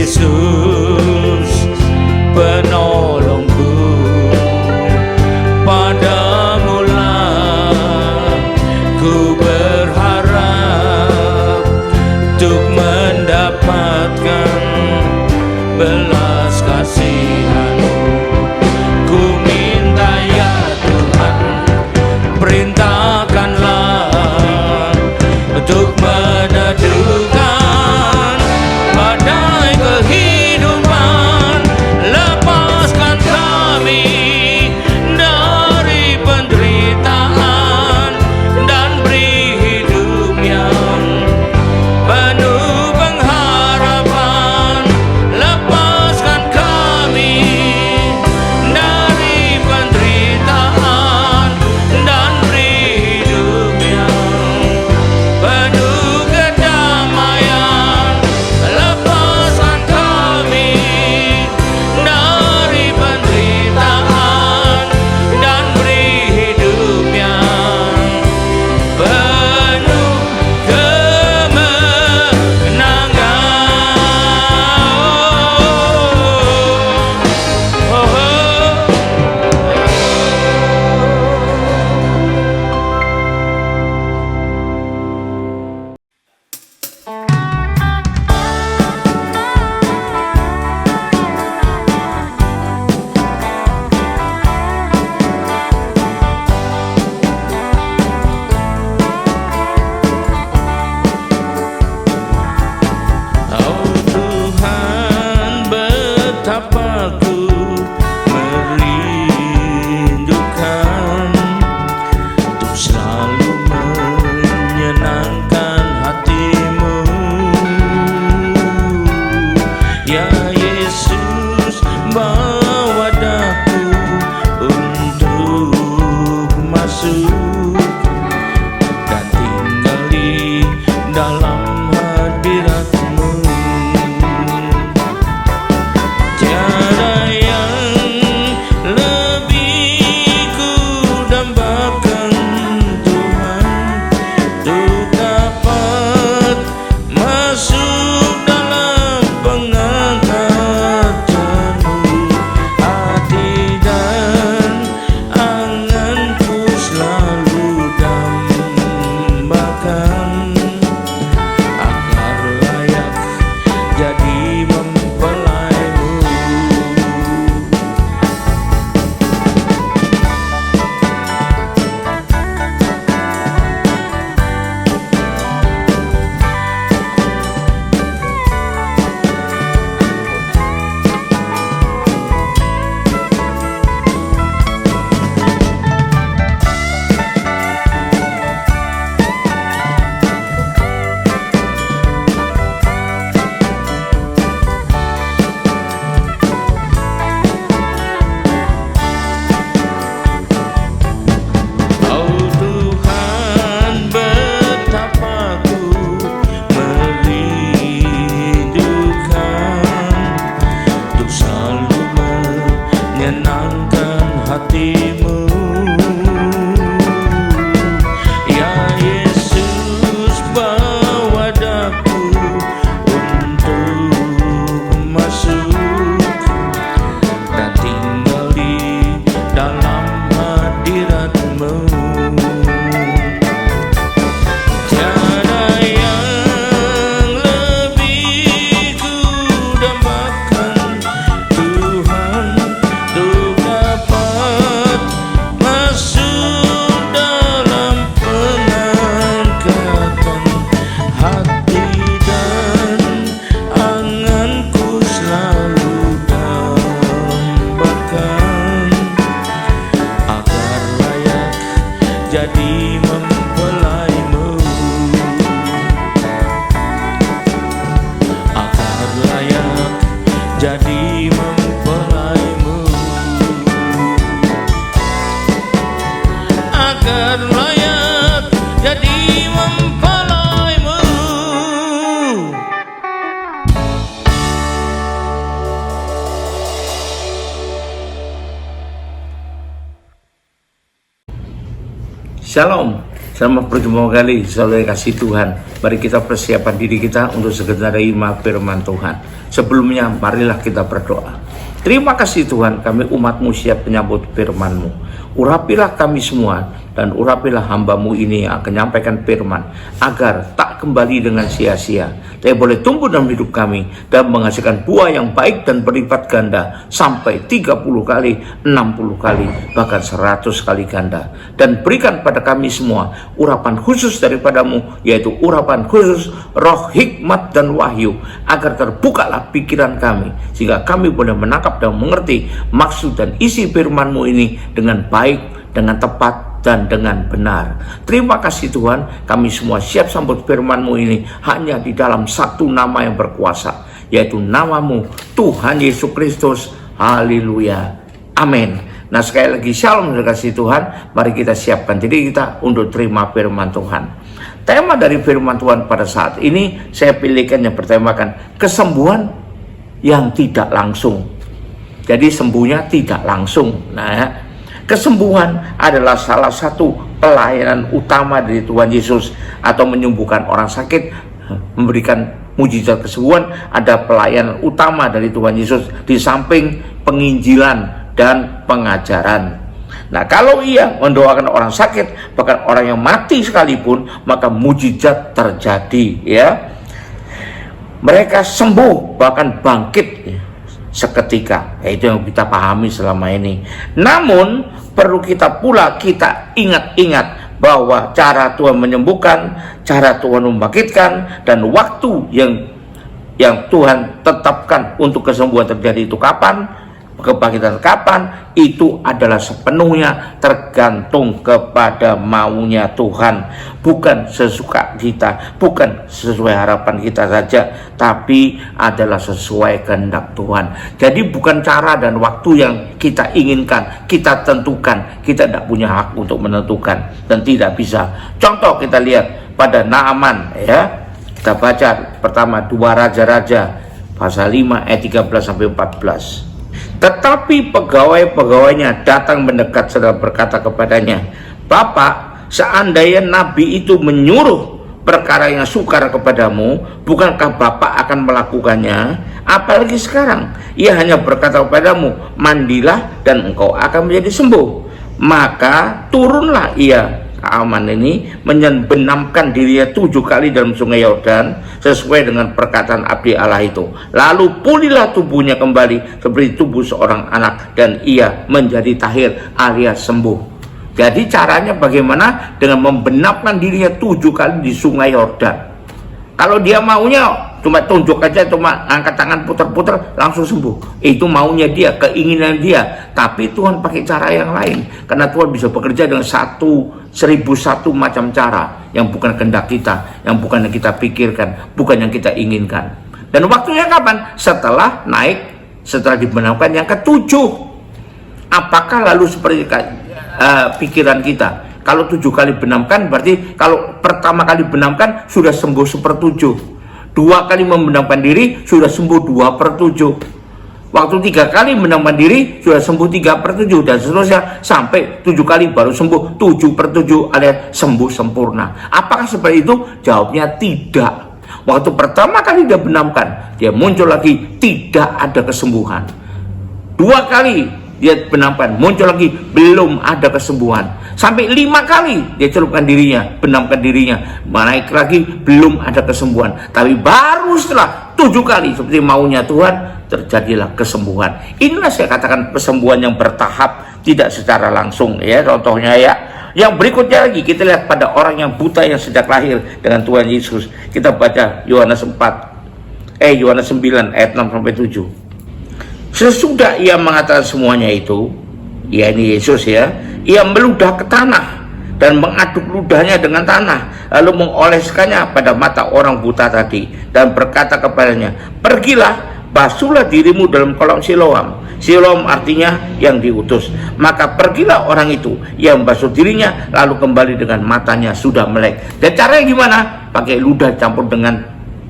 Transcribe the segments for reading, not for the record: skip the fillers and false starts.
Yesus penolongku, padamulah ku berharap untuk mendapatkan belas kasihan-Mu. Ku minta ya Tuhan, perintahkanlah untuk meneduhkan badai kehidupan. Lepaskan kami dari penderitaan dan beri hidup yang penuh pengharapan. Lepaskan kami dari penderitaan dan beri hidup yang penuh kedamaian. Lepaskan kami dari penderitaan dan beri hidup yang penuh Oh Tuhan, betapa ku merindukan untuk selalu menyenangkan hati-Mu. Ya Yesus, bawa daku untuk masuk dan tinggal di dalam hadirat-Mu. Tiada yang lebih ku dambakan Tuhan, untuk dapat masuk dalam pengangkatan-Mu. Hati dan anganku selalu dambakan, agar layak jadi mempelai-Mu. Oh Tuhan, betapa ku merindukan untuk selalu menyenangkan hati-Mu. Ya Yesus, bawa daku untuk masuk dan tinggal di dalam hadirat-Mu. Tiada yang lebih ku dambakan Tuhan, untuk dapat masuk dalam pengangkatan. Hati dan anganku selalu dambakan, agar layak jadi mempelai-Mu. Agar layak jadi mempelai-Mu. Agar layak jadi mempelai-Mu. Shalom. Selamat berjumpa kali, selalu kasih Tuhan. Mari kita persiapan diri kita untuk segera menerima firman Tuhan. Sebelumnya, marilah kita berdoa. Terima kasih Tuhan, kami umat-Mu siap menyambut firman-Mu. Urapilah kami semua, dan urapilah hamba-Mu ini yang akan menyampaikan firman, agar tak kembali dengan sia-sia, tapi boleh tumbuh dalam hidup kami, dan menghasilkan buah yang baik dan berlipat ganda, sampai 30 kali, 60 kali, bahkan 100 kali ganda. Dan berikan pada kami semua urapan khusus daripada-Mu, yaitu urapan khusus roh hikmat dan wahyu, agar terbukalah pikiran kami, sehingga kami boleh menangkap dan mengerti maksud dan isi firman-Mu ini dengan baik, dengan tepat, dan dengan benar. Terima kasih Tuhan, kami semua siap sambut firman-Mu ini hanya di dalam satu nama yang berkuasa, yaitu nama-Mu, Tuhan Yesus Kristus. Haleluya, amin. Nah, sekali lagi shalom kasih Tuhan. Mari kita siapkan diri kita untuk terima firman Tuhan. Tema dari firman Tuhan pada saat ini saya pilihkan yang bertemakan kesembuhan yang tidak langsung. Jadi sembuhnya tidak langsung. Nah, kesembuhan adalah salah satu pelayanan utama dari Tuhan Yesus, atau menyembuhkan orang sakit, memberikan mujizat kesembuhan. Ada pelayanan utama dari Tuhan Yesus di samping penginjilan dan pengajaran. Nah, kalau Ia mendoakan orang sakit, bahkan orang yang mati sekalipun, maka mujizat terjadi, ya. Mereka sembuh, bahkan bangkit seketika. Itu yang kita pahami selama ini. Namun perlu kita ingat-ingat bahwa cara Tuhan menyembuhkan, cara Tuhan membangkitkan, dan waktu yang Tuhan tetapkan untuk kesembuhan terjadi itu kapan, kebangkitan kapan, itu adalah sepenuhnya tergantung kepada maunya Tuhan. Bukan sesuka kita, bukan sesuai harapan kita saja, tapi adalah sesuai kehendak Tuhan. Jadi bukan cara dan waktu yang kita inginkan, kita tentukan. Kita tidak punya hak untuk menentukan dan tidak bisa. Contoh kita lihat pada Naaman, ya. Kita baca pertama 2 Raja-Raja pasal 5 ayat 13-14. Tetapi pegawai-pegawainya datang mendekat serta berkata kepadanya, "Bapak, seandainya nabi itu menyuruh perkara yang sukar kepadamu, bukankah Bapak akan melakukannya? Apalagi sekarang ia hanya berkata kepadamu, mandilah dan engkau akan menjadi sembuh." Maka turunlah ia, Naaman ini, membenamkan dirinya 7 kali dalam sungai Yordan sesuai dengan perkataan abdi Allah itu. Lalu pulihlah tubuhnya kembali seperti tubuh seorang anak, dan ia menjadi tahir alias sembuh. Jadi caranya bagaimana? Dengan membenamkan dirinya 7 kali di sungai Yordan. Kalau dia maunya cuma tunjuk aja, cuma angkat tangan putar-putar langsung sembuh, itu maunya dia, keinginan dia. Tapi Tuhan pakai cara yang lain, karena Tuhan bisa bekerja dengan 1001 macam cara yang bukan kehendak kita, yang bukan yang kita pikirkan, bukan yang kita inginkan. Dan waktunya kapan? Setelah dibenamkan yang ke-7. Apakah lalu seperti pikiran kita? Kalau 7 kali benamkan, berarti kalau pertama kali benamkan sudah sembuh 1/7. 2 kali membenamkan diri sudah sembuh 2/7. Waktu 3 kali benamkan diri sudah sembuh 3/7, dan seterusnya sampai 7 kali baru sembuh 7/7 alias sembuh sempurna. Apakah seperti itu? Jawabnya tidak. Waktu pertama kali dia benamkan, dia muncul lagi, tidak ada kesembuhan. 2 kali dia benamkan, muncul lagi, belum ada kesembuhan. Sampai 5 kali dia celupkan dirinya, benamkan dirinya, naik lagi, belum ada kesembuhan. Tapi baru setelah 7 kali seperti maunya Tuhan, terjadilah kesembuhan. Inilah saya katakan kesembuhan yang bertahap, tidak secara langsung, ya. Contohnya, ya, yang berikutnya lagi kita lihat pada orang yang buta yang sejak lahir dengan Tuhan Yesus. Kita baca Yohanes 9 ayat 6-7. Sesudah ia mengatakan semuanya itu, ya, ini Yesus, ya, ia meludah ke tanah dan mengaduk ludahnya dengan tanah, lalu mengoleskannya pada mata orang buta tadi, dan berkata kepadanya, "Pergilah, basuhlah dirimu dalam kolam Siloam." Siloam artinya yang diutus. Maka pergilah orang itu, ia membasuh dirinya, lalu kembali dengan matanya sudah melek. Dan caranya gimana? Pakai ludah campur dengan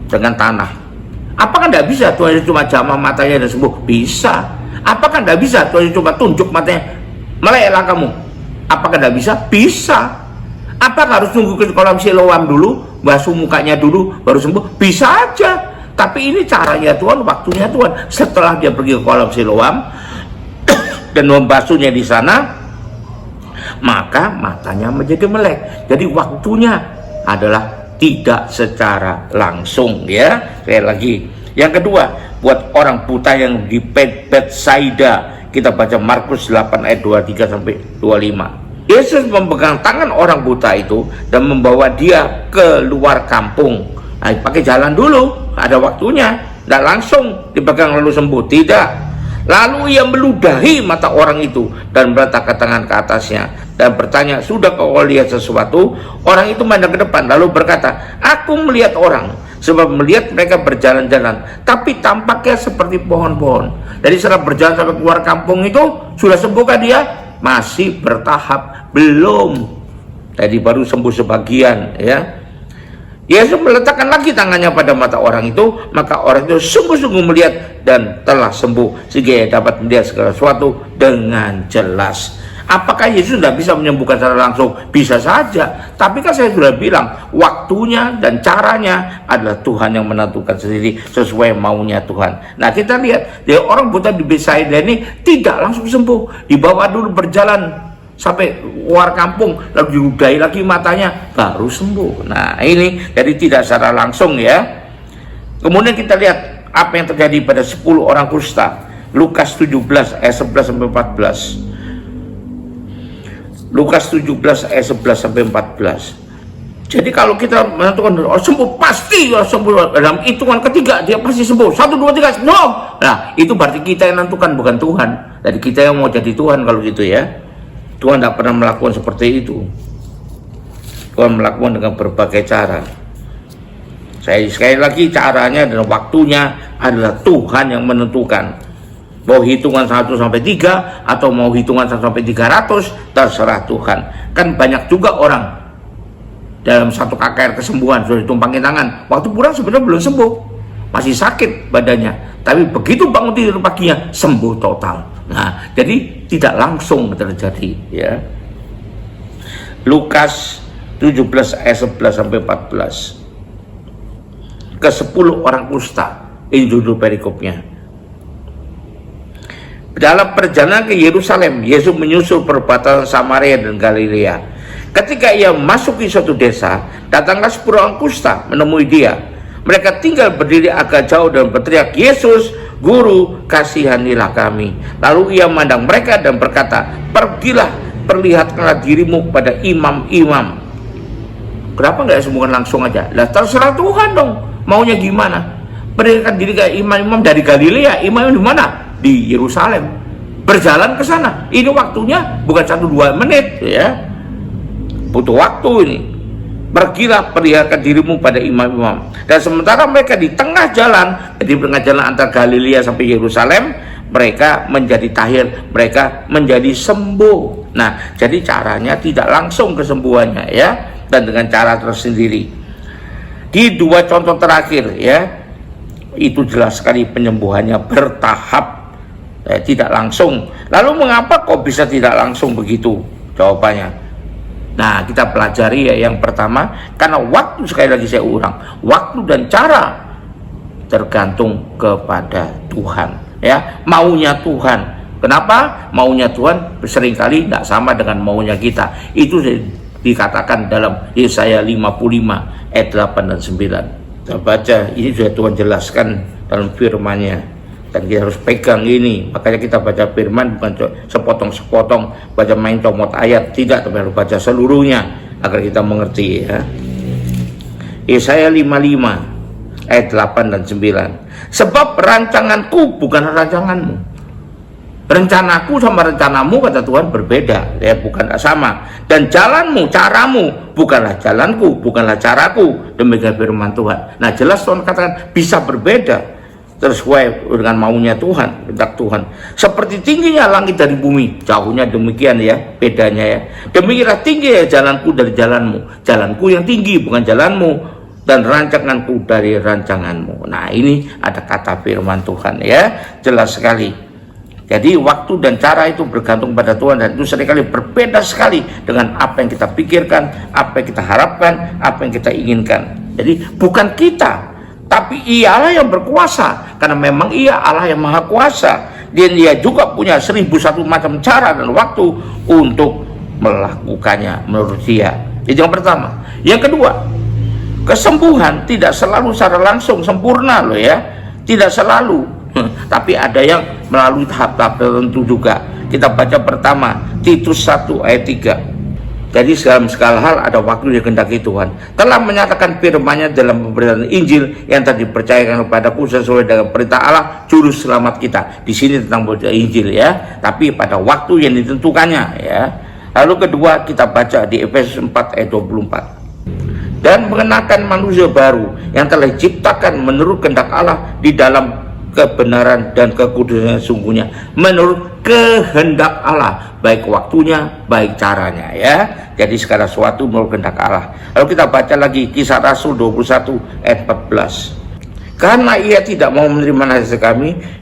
tanah. Apakah tidak bisa Tuhan Yesus cuma jamah matanya dan sembuh? Bisa. Apakah tidak bisa Tuhan Yesus cuma tunjuk matanya, meleklah kamu? Apakah tidak bisa? Bisa. Apa harus nunggu ke kolam Siloam dulu, basuh mukanya dulu, baru sembuh? Bisa aja. Tapi ini caranya Tuhan, waktunya Tuhan. Setelah dia pergi ke kolam Siloam dan membasuhnya di sana, maka matanya menjadi melek. Jadi waktunya adalah tidak secara langsung, ya. Sekali lagi. Yang kedua, buat orang buta yang di Betsaida, kita baca Markus 8 ayat 23 sampai 25. Yesus memegang tangan orang buta itu dan membawa dia ke luar kampung. Nah, pakai jalan dulu, ada waktunya. Tidak langsung dipegang lalu sembuh, tidak. Lalu ia meludahi mata orang itu dan meletakkan tangan ke atasnya dan bertanya, sudah kau lihat sesuatu? Orang itu memandang ke depan lalu berkata, aku melihat orang, sebab melihat mereka berjalan-jalan, tapi tampaknya seperti pohon-pohon. Jadi setelah berjalan sampai keluar kampung itu, sudah sembuhkah dia? Masih bertahap, belum. Tadi baru sembuh sebagian, ya. Yesus meletakkan lagi tangannya pada mata orang itu, maka orang itu sungguh-sungguh melihat dan telah sembuh, sehingga ia dapat melihat segala sesuatu dengan jelas. Apakah Yesus tidak bisa menyembuhkan secara langsung? Bisa saja. Tapi kan saya sudah bilang, waktunya dan caranya adalah Tuhan yang menentukan sendiri sesuai maunya Tuhan. Nah, kita lihat, dia orang buta di Betsaida ini tidak langsung sembuh. Dibawa dulu berjalan sampai luar kampung, lalu diludahi lagi matanya, baru sembuh. Nah, ini jadi tidak secara langsung, ya. Kemudian kita lihat apa yang terjadi pada 10 orang kusta. Lukas 17 ayat 11 sampai 14. Lukas 17 ayat 11 sampai 14. Jadi kalau kita menentukan sembuh, pasti sembuh, dalam hitungan ketiga dia pasti sembuh. 1, 2, 3, sembuh. Nah, itu berarti kita yang menentukan, bukan Tuhan. Jadi kita yang mau jadi Tuhan kalau gitu, ya. Tuhan tidak pernah melakukan seperti itu. Tuhan melakukan dengan berbagai cara. Saya sekali lagi, caranya dan waktunya adalah Tuhan yang menentukan. Mau hitungan 1 sampai 3 atau mau hitungan 1 sampai 300, terserah Tuhan. Kan banyak juga orang dalam satu KKR kesembuhan sudah ditumpangin tangan, waktu pulang sebenarnya belum sembuh, masih sakit badannya, tapi begitu bangun tidur paginya sembuh total. Nah, jadi tidak langsung terjadi, ya. Lukas 17 ayat 11 sampai 14. Ke 10 orang kusta, ini judul perikopnya. Dalam perjalanan ke Yerusalem, Yesus menyusul perbatasan Samaria dan Galilea. Ketika ia memasuki suatu desa, datanglah 10 orang kusta menemui dia. Mereka tinggal berdiri agak jauh dan berteriak, Yesus, Guru, kasihanilah kami. Lalu ia memandang mereka dan berkata, pergilah, perlihatkanlah dirimu pada imam-imam. Kenapa nggak sembuhkan langsung aja? Lah, terserah Tuhan dong, maunya gimana? Perlihatkan diri ke imam-imam dari Galilea. Imam di mana? Di Yerusalem. Berjalan ke sana. Ini waktunya bukan 1-2 menit, ya. Butuh waktu ini. Pergilah, perlihatkan dirimu pada imam-imam. Dan sementara mereka di tengah jalan, di tengah jalan antara Galilea sampai Yerusalem, mereka menjadi tahir, mereka menjadi sembuh. Nah, jadi caranya tidak langsung kesembuhannya, ya, dan dengan cara tersendiri. Di 2 contoh terakhir, ya, itu jelas sekali penyembuhannya bertahap. Tidak langsung. Lalu mengapa kok bisa tidak langsung begitu? Jawabannya, nah, kita pelajari, ya. Yang pertama, karena waktu, sekali lagi saya ulang, waktu dan cara tergantung kepada Tuhan, ya. Maunya Tuhan. Kenapa? Maunya Tuhan seringkali tidak sama dengan maunya kita. Itu dikatakan dalam Yesaya 55 ayat 8 dan 9. Kita baca, ini sudah Tuhan jelaskan dalam firman-Nya. Dan kita harus pegang ini. Makanya kita baca firman bukan sepotong-sepotong, baca main comot ayat, tidak, tapi harus baca seluruhnya agar kita mengerti, ya. Yesaya 55 ayat 8 dan 9. Sebab rancanganku bukan rancanganmu, rencanaku sama rencanamu, kata Tuhan, berbeda, ya, bukan sama. Dan jalanmu, caramu, bukanlah jalanku, bukanlah caraku. Demikian firman Tuhan. Nah, jelas Tuhan katakan bisa berbeda sesuai dengan maunya Tuhan, kehendak Tuhan. Seperti tingginya langit dari bumi, jauhnya demikian, ya, bedanya, ya. Demikianlah tinggi, ya, jalanku dari jalanmu, jalanku yang tinggi bukan jalanmu, dan rancanganku dari rancanganmu. Nah, ini ada kata firman Tuhan, ya, jelas sekali. Jadi waktu dan cara itu bergantung pada Tuhan, dan itu seringkali berbeda sekali dengan apa yang kita pikirkan, apa yang kita harapkan, apa yang kita inginkan. Jadi bukan kita, tapi Ialah yang berkuasa, karena memang Ia Allah yang maha kuasa, dan Dia juga punya 1001 macam cara dan waktu untuk melakukannya menurut Dia. Itu yang pertama. Yang kedua, kesembuhan tidak selalu secara langsung sempurna loh ya, tidak selalu. Tapi ada yang melalui tahap-tahap tertentu juga. Kita baca pertama Titus 1 ayat 3. Jadi dalam segala hal ada waktu yang dikehendaki Tuhan. Telah menyatakan firman-Nya dalam pemberitaan Injil yang telah dipercayakan kepadaku sesuai dengan perintah Allah juru selamat kita. Di sini tentang pemberitaan Injil ya, tapi pada waktu yang ditentukannya ya. Lalu kedua kita baca di Efesus 4 ayat 24. Dan mengenakan manusia baru yang telah diciptakan menurut kehendak Allah di dalam kebenaran dan kekudusan sungguhnya, menurut kehendak Allah, baik waktunya, baik caranya ya. Jadi segala sesuatu menurut kehendak Allah. Lalu kita baca lagi Kisah Rasul 21 ayat 14. Karena Ia tidak mau menerima nasihat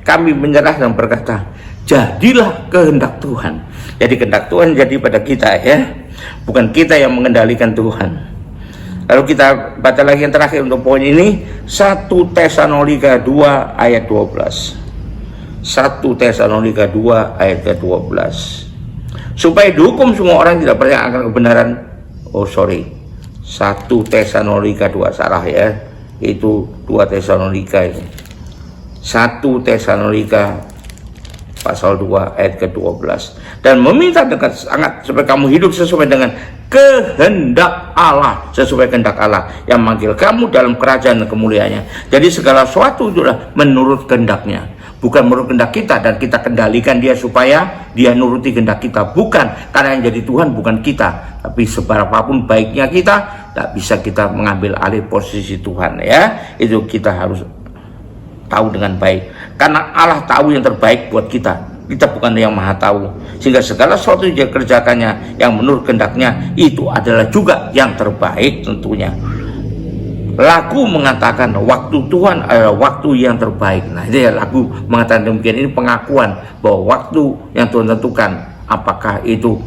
kami menyerah dan berkata, jadilah kehendak Tuhan. Jadi kehendak Tuhan jadi pada kita ya, bukan kita yang mengendalikan Tuhan. Lalu kita baca lagi yang terakhir untuk poin ini, 1 Tesalonika 2 ayat 12. 1 Tesalonika 2 ayat ke-12. Supaya dihukum semua orang tidak percaya akan kebenaran. 1 Tesalonika 2, salah ya. Itu 2 Tesalonika itu. 1 Tesalonika pasal 2 ayat ke-12. Dan meminta dekat sangat supaya kamu hidup sesuai dengan kehendak Allah, sesuai kehendak Allah yang manggil kamu dalam kerajaan dan kemuliaannya. Jadi segala sesuatu itulah menurut kehendaknya, bukan menurut kehendak kita dan kita kendalikan dia supaya dia nuruti kehendak kita. Bukan, karena yang jadi Tuhan bukan kita, tapi seberapapun baiknya kita, tak bisa kita mengambil alih posisi Tuhan ya. Itu kita harus tahu dengan baik, karena Allah tahu yang terbaik buat kita. Kita bukan yang maha tahu, sehingga segala sesuatu yang dia kerjakannya yang menurut kehendaknya itu adalah juga yang terbaik tentunya. Lagu mengatakan waktu Tuhan adalah waktu yang terbaik. Nah ini lagu mengatakan demikian. Ini pengakuan bahwa waktu yang Tuhan tentukan, apakah itu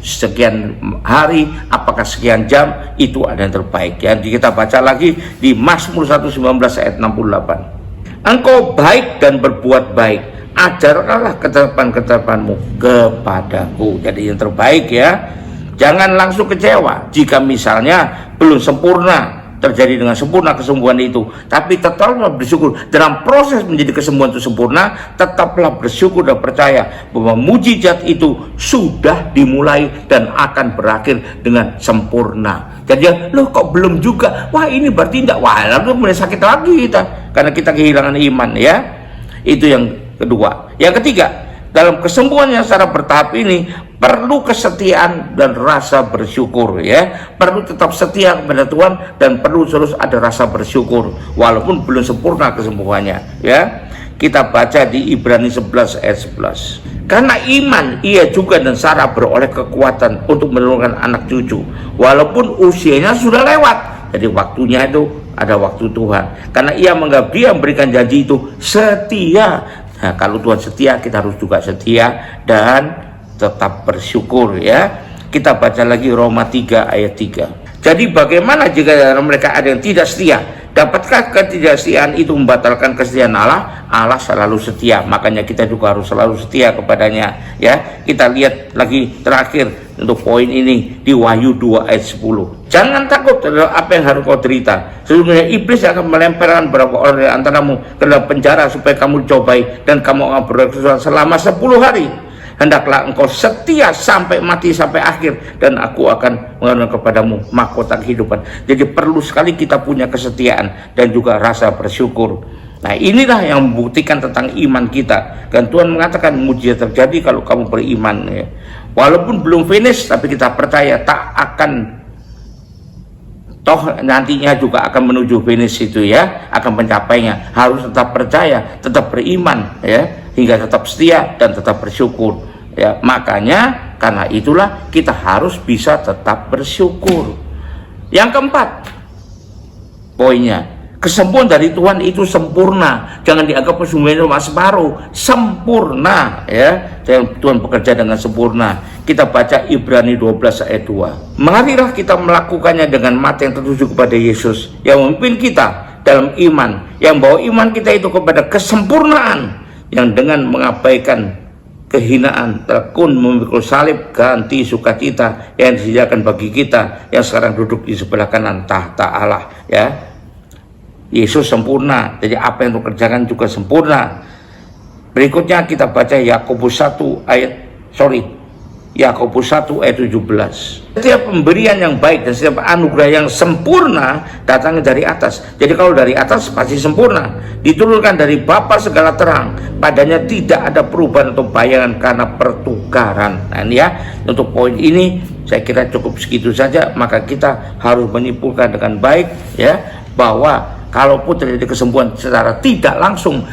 sekian hari, apakah sekian jam, itu ada yang terbaik ya. Kita baca lagi di Mazmur 119 ayat 68. Engkau baik dan berbuat baik, ajarkanlah ketetapan-ketetapanmu kepadaku. Jadi yang terbaik ya. Jangan langsung kecewa jika misalnya belum sempurna terjadi dengan sempurna kesembuhan itu, tapi tetaplah bersyukur. Dalam proses menjadi kesembuhan itu sempurna, tetaplah bersyukur dan percaya bahwa mujizat itu sudah dimulai dan akan berakhir dengan sempurna. Jadi loh kok belum juga, wah ini berarti tidak, wah lalu mulai sakit lagi kita karena kita kehilangan iman ya. Itu yang kedua. Yang ketiga, dalam kesembuhan yang secara bertahap ini perlu kesetiaan dan rasa bersyukur ya. Perlu tetap setia kepada Tuhan dan perlu terus ada rasa bersyukur walaupun belum sempurna kesembuhannya ya. Kita baca di Ibrani 11 ayat 11. Karena iman ia juga dan Sarah beroleh kekuatan untuk menurunkan anak cucu walaupun usianya sudah lewat. Jadi waktunya itu ada waktu Tuhan, karena ia menganggap dia memberikan janji itu setia. Nah, kalau Tuhan setia, kita harus juga setia dan tetap bersyukur ya. Kita baca lagi Roma 3 ayat 3. Jadi bagaimana jika mereka ada yang tidak setia? Dapatkah ketidaksetiaan itu membatalkan kesetiaan Allah? Allah selalu setia, makanya kita juga harus selalu setia kepadanya ya. Kita lihat lagi terakhir untuk poin ini di Wahyu 2 ayat 10. Jangan takut terhadap apa yang harus kau derita. Sesungguhnya iblis akan melemparkan beberapa orang dari antaramu ke dalam penjara supaya kamu cobai dan kamu akan berkesusahan selama 10 hari. Hendaklah engkau setia sampai mati, sampai akhir, dan aku akan mengaruniakan kepadamu mahkota kehidupan. Jadi perlu sekali kita punya kesetiaan dan juga rasa bersyukur. Nah inilah yang membuktikan tentang iman kita. Dan Tuhan mengatakan mujizat terjadi kalau kamu beriman ya. Walaupun belum finish, tapi kita percaya tak akan, toh nantinya juga akan menuju finish itu ya, akan mencapainya. Harus tetap percaya, tetap beriman ya, hingga tetap setia dan tetap bersyukur ya. Makanya karena itulah kita harus bisa tetap bersyukur. Yang keempat poinnya, Kesembuhan dari Tuhan itu sempurna. Jangan dianggap kesembuhan cuma separuh. Sempurna, ya. Tuhan bekerja dengan sempurna. Kita baca Ibrani 12 ayat 2. Marilah kita melakukannya dengan mata yang tertuju kepada Yesus, yang memimpin kita dalam iman, yang bawa iman kita itu kepada kesempurnaan, yang dengan mengabaikan kehinaan tekun memikul salib ganti sukacita yang disediakan bagi kita yang sekarang duduk di sebelah kanan tahta Allah, ya. Yesus sempurna, jadi apa yang dikerjakan juga sempurna. Berikutnya kita baca Yakobus 1 ayat 17. Setiap pemberian yang baik dan setiap anugerah yang sempurna datangnya dari atas. Jadi kalau dari atas pasti sempurna, diturunkan dari Bapa segala terang, padanya tidak ada perubahan atau bayangan karena pertukaran. Nah ini ya, untuk poin ini saya kira cukup segitu saja. Maka kita harus menyimpulkan dengan baik, ya, bahwa kalaupun terjadi kesembuhan secara tidak langsung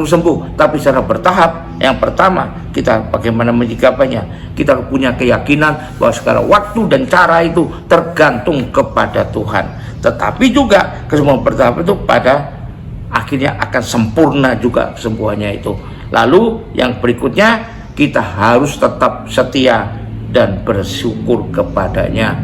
sembuh, tapi secara bertahap. Yang pertama, kita bagaimana menyikapinya. Kita punya keyakinan bahwa segala waktu dan cara itu tergantung kepada Tuhan. Tetapi juga kesembuhan bertahap itu pada akhirnya akan sempurna juga kesembuhannya itu. Lalu yang berikutnya, kita harus tetap setia dan bersyukur kepadanya.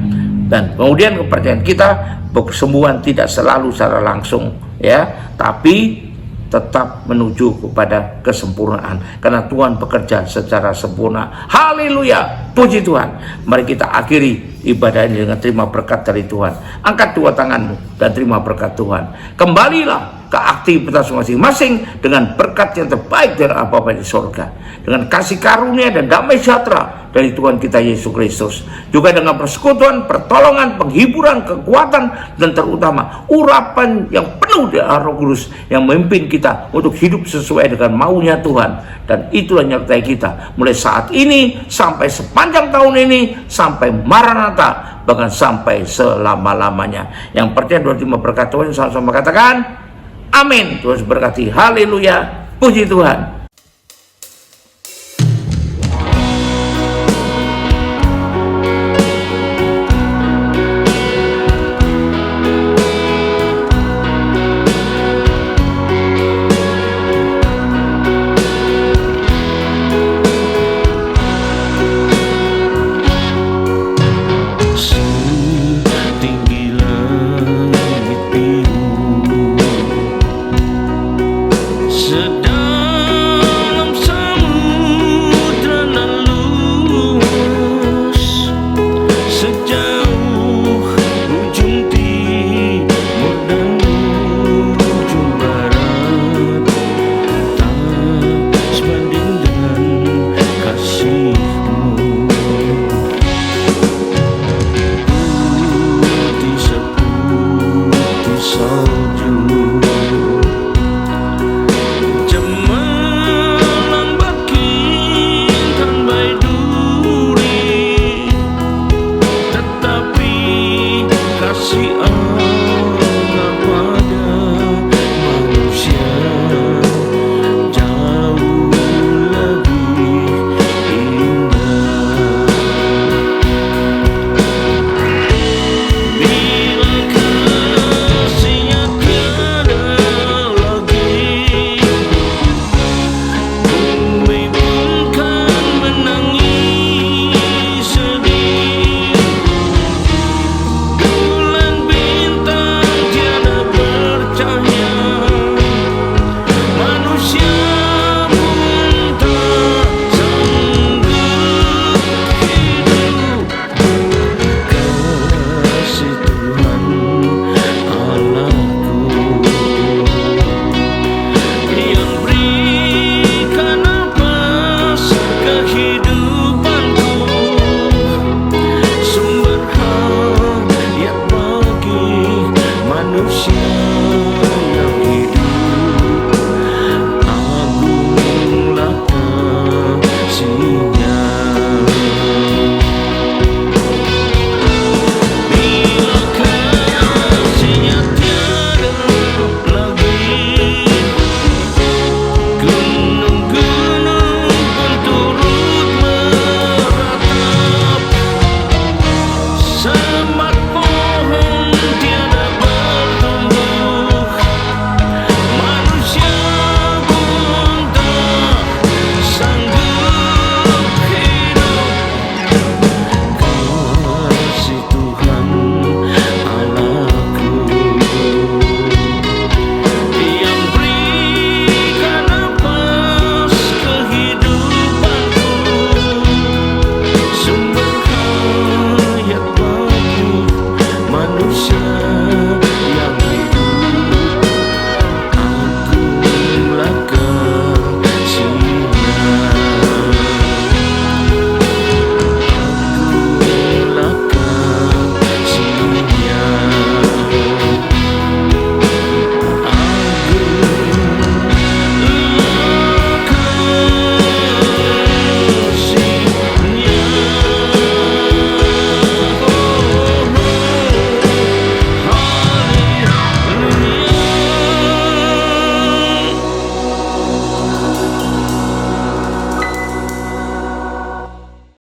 Dan kemudian kepercayaan kita, kesembuhan tidak selalu secara langsung, ya, tapi tetap menuju kepada kesempurnaan karena Tuhan bekerja secara sempurna. Haleluya, puji Tuhan. Mari kita akhiri ibadah ini dengan terima berkat dari Tuhan. Angkat dua tanganmu dan terima berkat Tuhan. Kembalilah ke aktivitas masing-masing dengan berkat yang terbaik dari Bapa di sorga, dengan kasih karunia dan damai sejahtera dari Tuhan kita Yesus Kristus, juga dengan persekutuan, pertolongan, penghiburan, kekuatan, dan terutama urapan yang penuh dari Roh Kudus yang memimpin kita untuk hidup sesuai dengan maunya Tuhan. Dan itulah menyertai kita mulai saat ini sampai sepanjang tahun ini, sampai Maranatha, bahkan sampai selama-lamanya. Yang percaya dua terima berkat Tuhan, sama-sama katakan amin. Tuhan berkati. Haleluya, puji Tuhan.